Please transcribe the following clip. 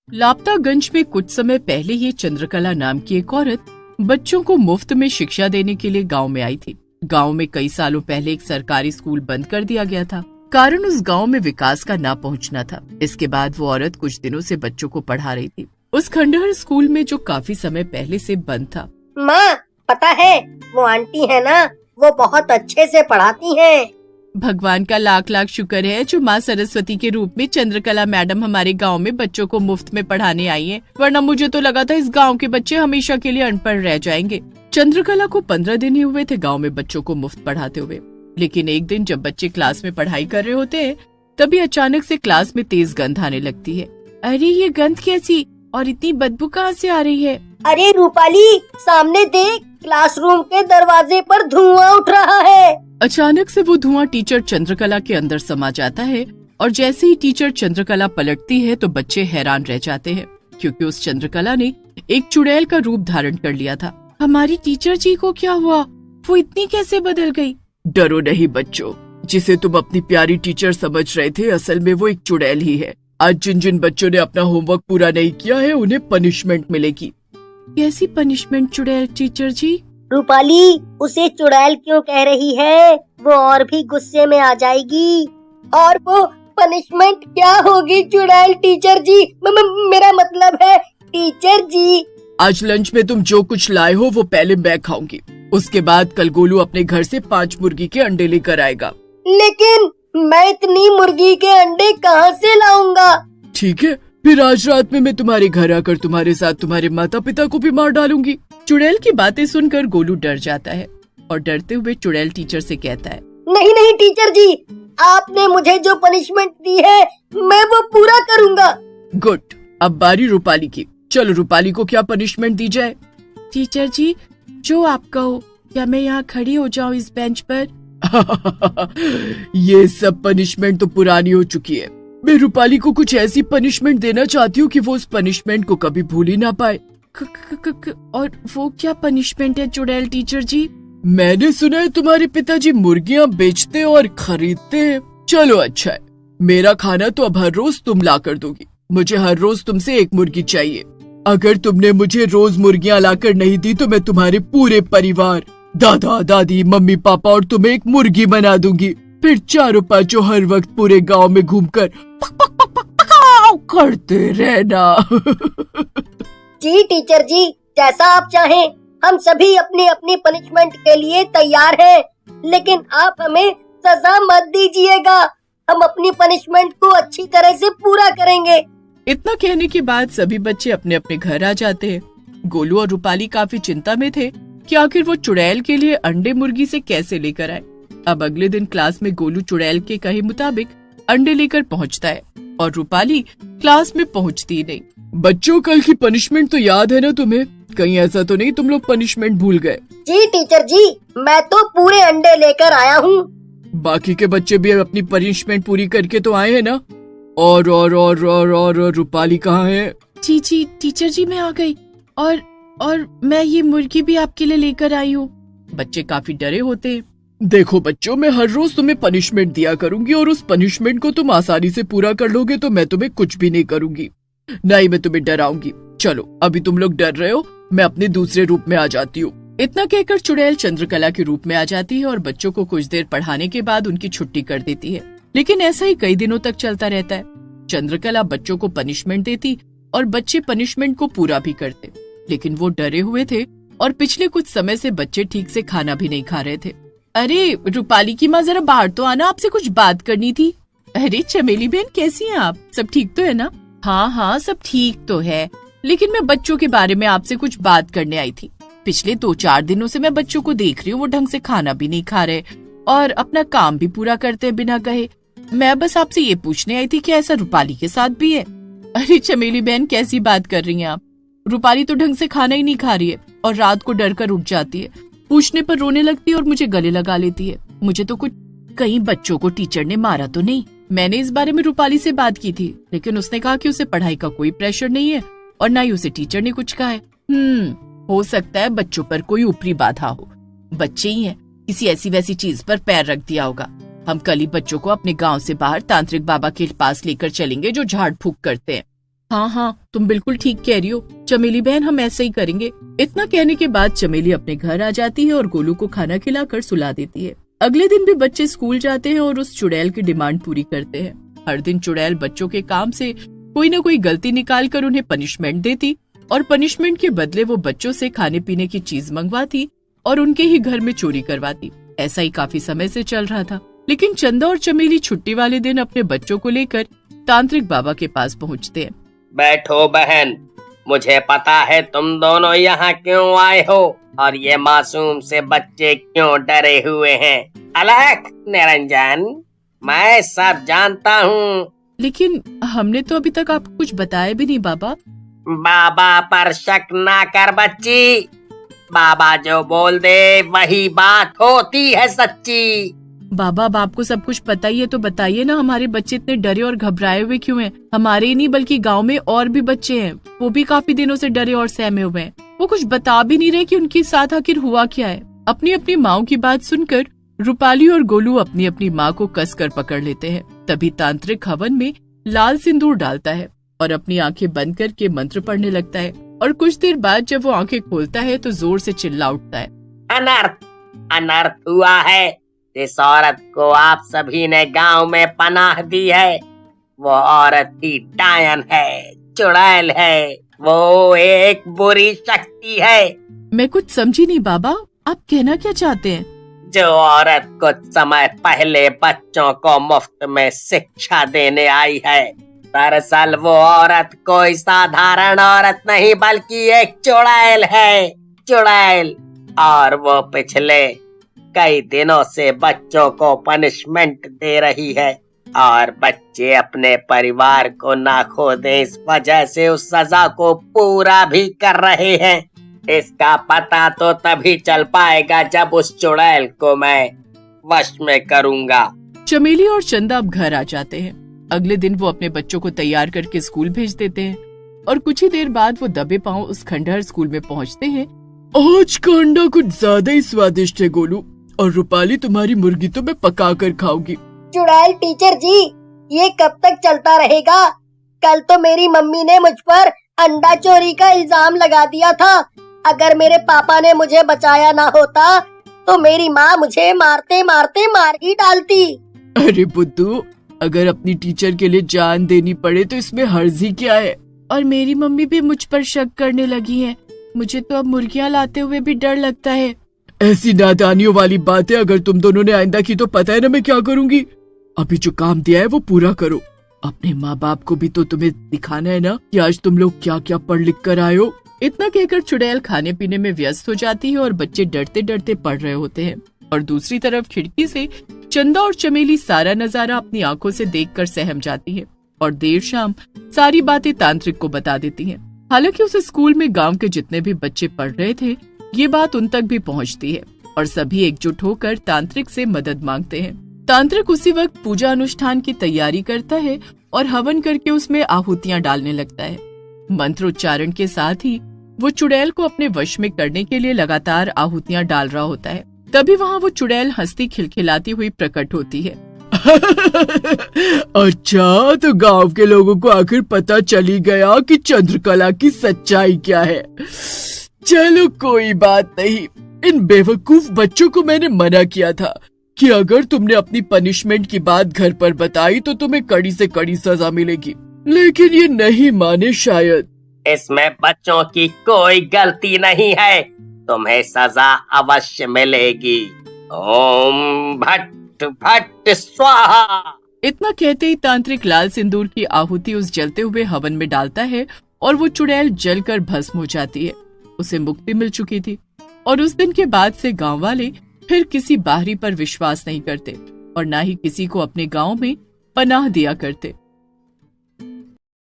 लापतागंज में कुछ समय पहले ही चंद्रकला नाम की एक औरत बच्चों को मुफ्त में शिक्षा देने के लिए गांव में आई थी। गांव में कई सालों पहले एक सरकारी स्कूल बंद कर दिया गया था। कारण उस गांव में विकास का ना पहुंचना था। इसके बाद वो औरत कुछ दिनों से बच्चों को पढ़ा रही थी उस खंडहर स्कूल में जो काफी समय पहले से बंद था। माँ, पता है वो आंटी है ना, वो बहुत अच्छे से पढ़ाती हैं। भगवान का लाख लाख शुक्र है जो माँ सरस्वती के रूप में चंद्रकला मैडम हमारे गांव में बच्चों को मुफ्त में पढ़ाने आई हैं। वरना मुझे तो लगा था इस गांव के बच्चे हमेशा के लिए अनपढ़ रह जाएंगे। चंद्रकला को 15 दिन ही हुए थे गांव में बच्चों को मुफ्त पढ़ाते हुए। लेकिन एक दिन जब बच्चे क्लास में पढ़ाई कर रहे होते हैं तभी अचानक से क्लास में तेज गंध आने लगती है। अरे ये गंध कैसी और इतनी बदबू कहाँ से आ रही है? अरे रूपाली, सामने देख, क्लासरूम के दरवाजे पर धुआं उठ रहा है। अचानक से वो धुआं टीचर चंद्रकला के अंदर समा जाता है और जैसे ही टीचर चंद्रकला पलटती है तो बच्चे हैरान रह जाते हैं क्योंकि उस चंद्रकला ने एक चुड़ैल का रूप धारण कर लिया था। हमारी टीचर जी को क्या हुआ? वो इतनी कैसे बदल गई? डरो नहीं बच्चों, जिसे तुम अपनी प्यारी टीचर समझ रहे थे असल में वो एक चुड़ैल ही है। आज जिन जिन बच्चों ने अपना होमवर्क पूरा नहीं किया है उन्हें पनिशमेंट मिलेगी। कैसी पनिशमेंट चुड़ैल टीचर जी? रूपाली, उसे चुड़ैल क्यों कह रही है? वो और भी गुस्से में आ जाएगी। और वो पनिशमेंट क्या होगी चुड़ैल टीचर जी? मेरा मतलब है टीचर जी। आज लंच में तुम जो कुछ लाए हो वो पहले मैं खाऊंगी। उसके बाद कल गोलू अपने घर से 5 मुर्गी के अंडे लेकर आएगा। लेकिन मैं इतनी मुर्गी के अंडे कहाँ से लाऊंगा? ठीक है, फिर आज रात में मैं तुम्हारे घर आकर तुम्हारे साथ तुम्हारे माता पिता को भी मार डालूंगी। चुड़ैल की बातें सुनकर गोलू डर जाता है और डरते हुए चुड़ैल टीचर से कहता है, नहीं नहीं टीचर जी, आपने मुझे जो पनिशमेंट दी है मैं वो पूरा करूँगा। गुड, अब बारी रूपाली की। चलो रूपाली को क्या पनिशमेंट दी जाए? टीचर जी, जो आप कहो। क्या मैं यहाँ खड़ी हो जाऊँ इस बेंच पर? ये सब पनिशमेंट तो पुरानी हो चुकी है। मैं रूपाली को कुछ ऐसी पनिशमेंट देना चाहती हूँ कि वो उस पनिशमेंट को कभी भूल ही ना पाए। और वो क्या पनिशमेंट है चुड़ैल टीचर जी? मैंने सुना है तुम्हारे पिताजी मुर्गियाँ बेचते और खरीदते हैं। चलो अच्छा है, मेरा खाना तो अब हर रोज तुम ला कर दोगी। मुझे हर रोज तुमसे 1 मुर्गी चाहिए। अगर तुमने मुझे रोज मुर्गियाँ लाकर नहीं दी तो मैं तुम्हारे पूरे परिवार, दादा दादी, मम्मी पापा और तुम्हें एक मुर्गी बना दूंगी। फिर चारों पांचों हर वक्त पूरे गांव में घूमकर पक पक पक पक पक करते रहना। जी टीचर जी, जैसा आप चाहें। हम सभी अपनी अपनी पनिशमेंट के लिए तैयार हैं, लेकिन आप हमें सजा मत दीजिएगा। हम अपनी पनिशमेंट को अच्छी तरह से पूरा करेंगे। इतना कहने के बाद सभी बच्चे अपने अपने घर आ जाते हैं। गोलू और रूपाली काफी चिंता में थे कि आखिर वो चुड़ैल के लिए अंडे मुर्गी से कैसे लेकर आए। अब अगले दिन क्लास में गोलू चुड़ैल के कहे मुताबिक अंडे लेकर पहुंचता है और रूपाली क्लास में पहुंचती नहीं। बच्चों, कल की पनिशमेंट तो याद है ना तुम्हें? कहीं ऐसा तो नहीं तुम लोग पनिशमेंट भूल गए? जी टीचर जी, मैं तो पूरे अंडे लेकर आया हूँ। बाकी के बच्चे भी अपनी पनिशमेंट पूरी करके तो आए हैं ना? और रूपाली कहाँ है? जी जी टीचर जी, मैं आ गई और मैं ये मुर्गी भी आपके लिए लेकर आई हूँ। बच्चे काफी डरे होते हैं। देखो बच्चों, मैं हर रोज तुम्हें पनिशमेंट दिया करूंगी और उस पनिशमेंट को तुम आसानी से पूरा कर लोगे तो मैं तुम्हें कुछ भी नहीं करूंगी, ना ही मैं तुम्हें डराऊंगी। चलो अभी तुम लोग डर रहे हो, मैं अपने दूसरे रूप में आ जाती हूँ। इतना कहकर चुड़ैल चंद्रकला के रूप में आ जाती है और बच्चों को कुछ देर पढ़ाने के बाद उनकी छुट्टी कर देती है। लेकिन ऐसा ही कई दिनों तक चलता रहता है। चंद्रकला बच्चों को पनिशमेंट देती और बच्चे पनिशमेंट को पूरा भी करते, लेकिन वो डरे हुए थे और पिछले कुछ समय से बच्चे ठीक से खाना भी नहीं खा रहे थे। अरे रूपाली की माँ, जरा बाहर तो आना, आपसे कुछ बात करनी थी। अरे चमेली बहन, कैसी हैं आप? सब ठीक तो है ना? हाँ हाँ, सब ठीक तो है, लेकिन मैं बच्चों के बारे में आपसे कुछ बात करने आई थी। पिछले 2-4 दिनों से मैं बच्चों को देख रही हूँ, वो ढंग से खाना भी नहीं खा रहे और अपना काम भी पूरा करते हैं बिना कहे। मैं बस आपसे ये पूछने आई थी कि ऐसा रूपाली के साथ भी है? अरे चमेली बहन, कैसी बात कर रही हैं आप? रूपाली तो ढंग से खाना ही नहीं खा रही है और रात को डर कर उठ जाती है, पूछने पर रोने लगती है और मुझे गले लगा लेती है। मुझे तो कुछ, कहीं बच्चों को टीचर ने मारा तो नहीं? मैंने इस बारे में रूपाली से बात की थी, लेकिन उसने कहा कि उसे पढ़ाई का कोई प्रेशर नहीं है और न ही उसे टीचर ने कुछ कहा है। हो सकता है बच्चों पर कोई ऊपरी बाधा हो। बच्चे ही हैं, किसी ऐसी वैसी चीज पर पैर रख दिया होगा। हम कल ही बच्चों को अपने गांव से बाहर तांत्रिक बाबा के पास लेकर चलेंगे जो झाड़ फूक करते हैं। हाँ हाँ, तुम बिल्कुल ठीक कह रही हो चमेली बहन, हम ऐसे ही करेंगे। इतना कहने के बाद चमेली अपने घर आ जाती है और गोलू को खाना खिलाकर सुला देती है। अगले दिन भी बच्चे स्कूल जाते हैं और उस चुड़ैल की डिमांड पूरी करते हैं। हर दिन चुड़ैल बच्चों के काम से कोई न कोई गलती निकाल कर उन्हें पनिशमेंट देती और पनिशमेंट के बदले वो बच्चों से खाने पीने की चीज मंगवाती और उनके ही घर में चोरी करवाती। ऐसा ही काफी समय से चल रहा था, लेकिन चंदा और चमेली छुट्टी वाले दिन अपने बच्चों को लेकर तांत्रिक बाबा के पास पहुँचते हैं। बैठो बहन, मुझे पता है तुम दोनों यहाँ क्यों आए हो और ये मासूम से बच्चे क्यों डरे हुए हैं। अलख, निरंजन, मैं सब जानता हूँ। लेकिन हमने तो अभी तक आपको कुछ बताया भी नहीं बाबा। बाबा पर शक ना कर बच्ची, बाबा जो बोल दे वही बात होती है सच्ची। बाबा अब आपको सब कुछ पता ही है तो बताइए ना, हमारे बच्चे इतने डरे और घबराए हुए क्यों हैं? हमारे ही नहीं बल्कि गांव में और भी बच्चे हैं, वो भी काफी दिनों से डरे और सहमे हुए हैं। वो कुछ बता भी नहीं रहे कि उनके साथ आखिर हुआ क्या है। अपनी अपनी माँ की बात सुनकर रूपाली और गोलू अपनी अपनी माँ को कसकर पकड़ लेते हैं। तभी तांत्रिक हवन में लाल सिंदूर डालता है और अपनी आंखें बंद करके मंत्र पढ़ने लगता है और कुछ देर बाद जब वो आंखें खोलता है तो जोर से चिल्ला उठता है, अनर्थ, अनर्थ हुआ है। जिस औरत को आप सभी ने गांव में पनाह दी है वो औरत ही डायन है, चुड़ैल है, वो एक बुरी शक्ति है। मैं कुछ समझी नहीं बाबा, आप कहना क्या चाहते हैं? जो औरत कुछ समय पहले बच्चों को मुफ्त में शिक्षा देने आई है, दरअसल वो औरत कोई साधारण औरत नहीं बल्कि एक चुड़ैल है, चुड़ैल। और वो पिछले कई दिनों से बच्चों को पनिशमेंट दे रही है और बच्चे अपने परिवार को ना खो दें इस वजह से उस सजा को पूरा भी कर रहे हैं। इसका पता तो तभी चल पाएगा जब उस चुड़ैल को मैं वश में करूँगा। चमेली और चंदा अब घर आ जाते हैं। अगले दिन वो अपने बच्चों को तैयार करके स्कूल भेज देते हैं और कुछ ही देर बाद वो दबे पांव उस खंडहर स्कूल में पहुंचते हैं। आज का अंडा कुछ ज्यादा ही स्वादिष्ट है गोलू, और रूपाली तुम्हारी मुर्गी तो मैं पका कर खाऊंगी। चुड़ैल टीचर जी, ये कब तक चलता रहेगा? कल तो मेरी मम्मी ने मुझ पर अंडा चोरी का इल्जाम लगा दिया था। अगर मेरे पापा ने मुझे बचाया ना होता तो मेरी माँ मुझे मारते मारते मार ही डालती। अरे बुद्धू, अगर अपनी टीचर के लिए जान देनी पड़े तो इसमें हर्ज ही क्या है? और मेरी मम्मी भी मुझ पर शक करने लगी है। मुझे तो अब मुर्गियाँ लाते हुए भी डर लगता है। ऐसी नादानियों वाली बातें अगर तुम दोनों ने आइंदा की तो पता है ना मैं क्या करूँगी। अभी जो काम दिया है वो पूरा करो। अपने माँ बाप को भी तो तुम्हें दिखाना है ना कि आज तुम लोग क्या क्या पढ़ लिख कर आए हो। इतना कहकर चुड़ैल खाने पीने में व्यस्त हो जाती है और बच्चे डरते डरते पढ़ रहे होते हैं। और दूसरी तरफ खिड़की से चंदा और चमेली सारा नजारा अपनी आंखों से देखकर सहम जाती है और देर शाम सारी बातें तांत्रिक को बता देती हैं। हालांकि उस स्कूल में गांव के जितने भी बच्चे पढ़ रहे थे ये बात उन तक भी पहुंचती है और सभी एकजुट होकर तांत्रिक से मदद मांगते हैं। तांत्रिक उसी वक्त पूजा अनुष्ठान की तैयारी करता है और हवन करके उसमें आहुतियां डालने लगता है। मंत्र उच्चारण के साथ ही वो चुड़ैल को अपने वश में करने के लिए लगातार आहुतियां डाल रहा होता है। तभी वहाँ वो चुड़ैल हंसती खिलखिलाती हुई प्रकट होती है। अच्छा, तो गांव के लोगों को आखिर पता चली गया कि चंद्रकला की सच्चाई क्या है। चलो कोई बात नहीं, इन बेवकूफ बच्चों को मैंने मना किया था कि अगर तुमने अपनी पनिशमेंट की बात घर पर बताई तो तुम्हें कड़ी से कड़ी सजा मिलेगी, लेकिन ये नहीं माने शायद। इसमें बच्चों की कोई गलती नहीं है, तुम्हें सजा अवश्य मिलेगी। ओम भट्ट भट्ट स्वाहा। इतना कहते ही तांत्रिक लाल सिंदूर की आहुति उस जलते हुए हवन में डालता है और वो चुड़ैल जलकर भस्म हो जाती है। उसे मुक्ति मिल चुकी थी और उस दिन के बाद से गांव वाले फिर किसी बाहरी पर विश्वास नहीं करते और न ही किसी को अपने गांव में पनाह दिया करते।